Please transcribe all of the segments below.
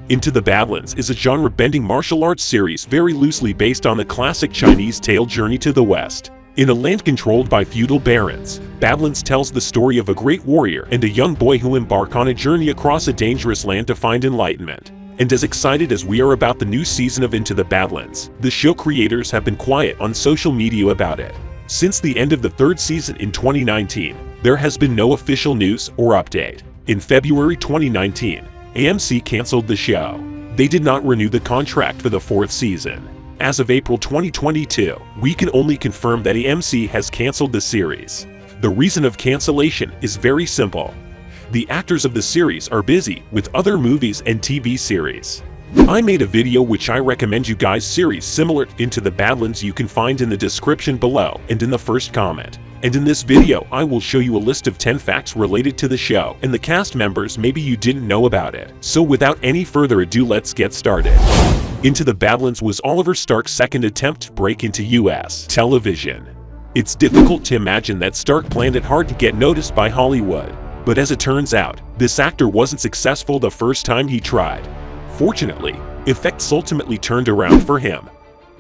Into the Badlands is a genre-bending martial arts series very loosely based on the classic Chinese tale Journey to the West. In a land controlled by feudal barons, Badlands tells the story of a great warrior and a young boy who embark on a journey across a dangerous land to find enlightenment. And as excited as we are about the new season of Into the Badlands, the show creators have been quiet on social media about it. Since the end of the third season in 2019, there has been no official news or update. In February 2019, AMC canceled the show. They did not renew the contract for the fourth season. As of April 2022, we can only confirm that AMC has canceled the series. The reason of cancellation is very simple. The actors of the series are busy with other movies and TV series. I made a video which I recommend you guys series similar to Into the Badlands you can find in the description below and in the first comment. And in this video I will show you a list of 10 facts related to the show and the cast members maybe you didn't know about it. So without any further ado, let's get started. Into the Badlands was Oliver Stark's second attempt to break into US television. It's difficult to imagine that Stark planned it hard to get noticed by Hollywood. But as it turns out, this actor wasn't successful the first time he tried. Fortunately, effects ultimately turned around for him.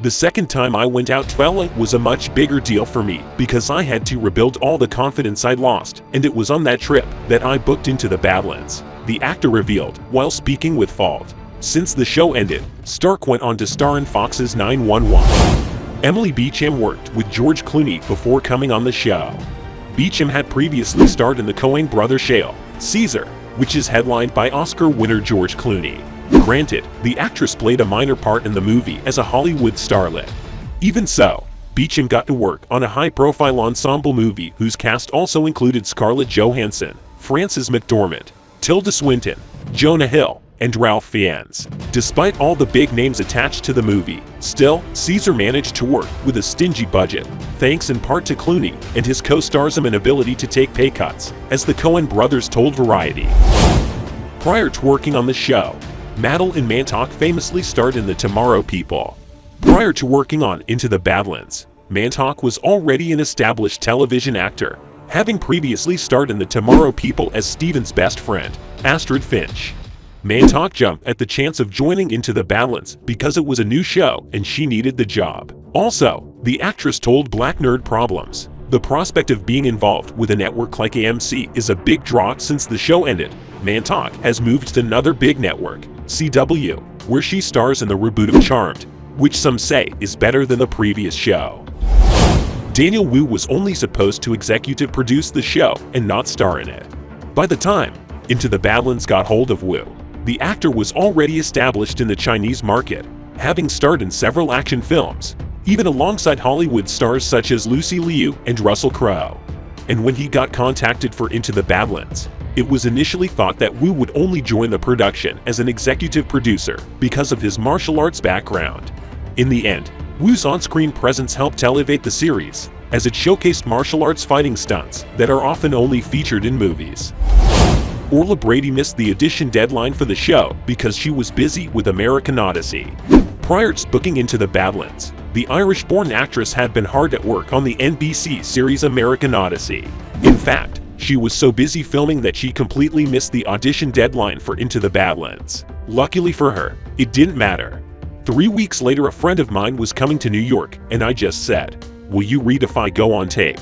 The second time I went out, Twilight was a much bigger deal for me because I had to rebuild all the confidence I'd lost, and it was on that trip that I booked Into the Badlands, the actor revealed while speaking with Fault. Since the show ended, Stark went on to star in Fox's 911. Emily Beecham worked with George Clooney before coming on the show. Beecham had previously starred in the Coen Brothers show, Caesar, which is headlined by Oscar winner George Clooney. Granted, the actress played a minor part in the movie as a Hollywood starlet. Even so, Beecham got to work on a high-profile ensemble movie whose cast also included Scarlett Johansson, Frances McDormand, Tilda Swinton, Jonah Hill, and Ralph Fiennes. Despite all the big names attached to the movie, still, Caesar managed to work with a stingy budget, thanks in part to Clooney and his co-stars' ability to take pay cuts, as the Coen brothers told Variety. Prior to working on the show, Madeleine Mantock famously starred in The Tomorrow People. Prior to working on Into the Badlands, Mantock was already an established television actor, having previously starred in The Tomorrow People as Steven's best friend, Astrid Finch. Mantock jumped at the chance of joining Into the Badlands because it was a new show and she needed the job. Also, the actress told Black Nerd Problems, the prospect of being involved with a network like AMC is a big draw. Since the show ended, Mantock has moved to another big network, CW, where she stars in the reboot of Charmed, which some say is better than the previous show. Daniel Wu was only supposed to executive produce the show and not star in it. By the time Into the Badlands got hold of Wu, the actor was already established in the Chinese market, having starred in several action films, even alongside Hollywood stars such as Lucy Liu and Russell Crowe. And when he got contacted for Into the Badlands, it was initially thought that Wu would only join the production as an executive producer because of his martial arts background. In the end, Wu's on-screen presence helped elevate the series, as it showcased martial arts fighting stunts that are often only featured in movies. Orla Brady missed the audition deadline for the show because she was busy with American Odyssey. Prior to booking Into the Badlands, the Irish-born actress had been hard at work on the NBC series American Odyssey. In fact, she was so busy filming that she completely missed the audition deadline for Into the Badlands. Luckily for her, it didn't matter. 3 weeks later, a friend of mine was coming to New York, and I just said, "Will you read if I go on tape?"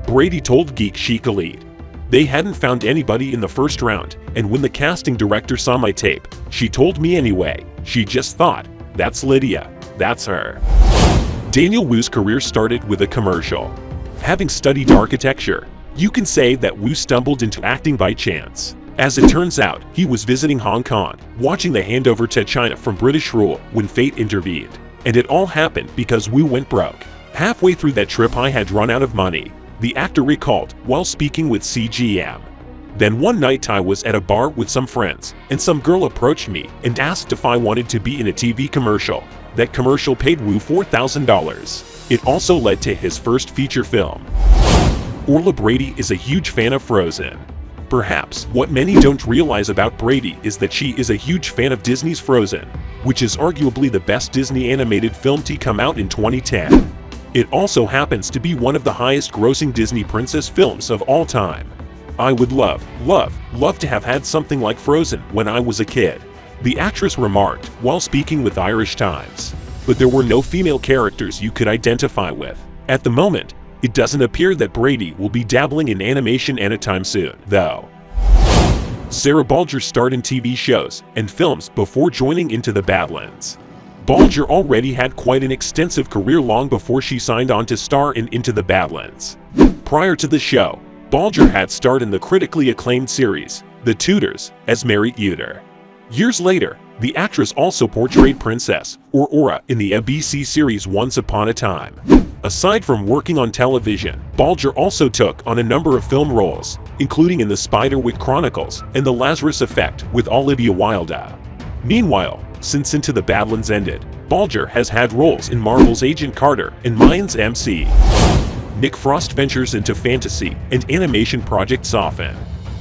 Brady told Geek Chic Elite. They hadn't found anybody in the first round, and when the casting director saw my tape, she told me anyway. She just thought, "That's Lydia. That's her." Daniel Wu's career started with a commercial. Having studied architecture, you can say that Wu stumbled into acting by chance. As it turns out, he was visiting Hong Kong, watching the handover to China from British rule when fate intervened. And it all happened because Wu went broke. Halfway through that trip I had run out of money, the actor recalled while speaking with CGM. Then one night I was at a bar with some friends, and some girl approached me and asked if I wanted to be in a TV commercial. That commercial paid Wu $4,000. It also led to his first feature film. Orla Brady is a huge fan of Frozen. Perhaps what many don't realize about Brady is that she is a huge fan of Disney's Frozen, which is arguably the best Disney animated film to come out in 2010. It also happens to be one of the highest grossing Disney princess films of all time. I would love to have had something like Frozen when I was a kid. the actress remarked while speaking with Irish Times. But there were no female characters you could identify with. At the moment, it doesn't appear that Brady will be dabbling in animation anytime soon, though. Sarah Bolger starred in TV shows and films before joining Into the Badlands. Bolger already had quite an extensive career long before she signed on to star in Into the Badlands. Prior to the show, Bolger had starred in the critically acclaimed series, The Tudors, as Mary Uter. Years later, the actress also portrayed Princess Aurora in the ABC series Once Upon a Time. Aside from working on television, Bolger also took on a number of film roles, including in The Spiderwick Chronicles and The Lazarus Effect with Olivia Wilde. Meanwhile, since Into the Badlands ended, Bolger has had roles in Marvel's Agent Carter and Mayans MC. Nick Frost ventures into fantasy and animation projects often.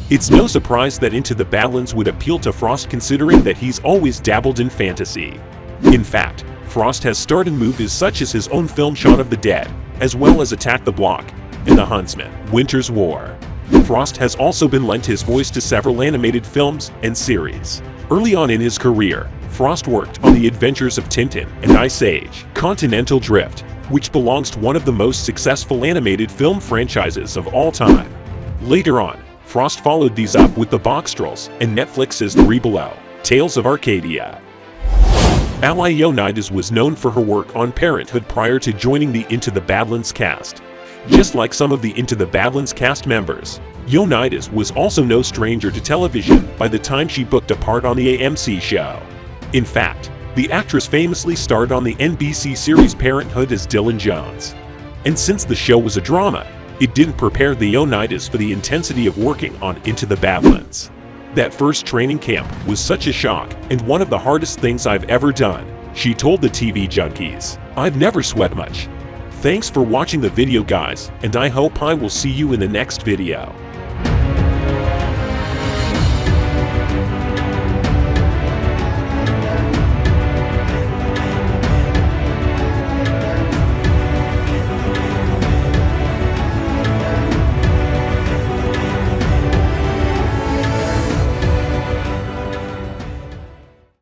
It's no surprise that Into the Badlands would appeal to Frost considering that he's always dabbled in fantasy. In fact, Frost has starred in movies such as his own film Shaun of the Dead, as well as Attack the Block and The Huntsman, Winter's War. Frost has also been lent his voice to several animated films and series. Early on in his career, Frost worked on The Adventures of Tintin and Ice Age, Continental Drift, which belongs to one of the most successful animated film franchises of all time. Later on, Frost followed these up with The Boxtrolls and Netflix's Three Below, Tales of Arcadia. Ioannides was known for her work on Parenthood prior to joining the Into the Badlands cast. Just like some of the Into the Badlands cast members, Ioannides was also no stranger to television by the time she booked a part on the AMC show. In fact, the actress famously starred on the NBC series Parenthood as Dylan Jones. And since the show was a drama, it didn't prepare the Ioannides for the intensity of working on Into the Badlands. That first training camp was such a shock and one of the hardest things I've ever done, she told the TV Junkies. I've never sweat much. Thanks for watching the video guys, and I hope I will see you in the next video.